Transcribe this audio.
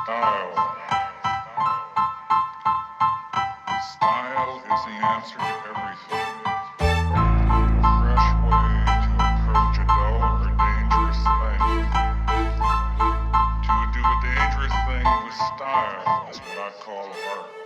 Style is the answer to everything. A fresh way to approach a dull or dangerous thing. To do a dangerous thing with style is what I call art.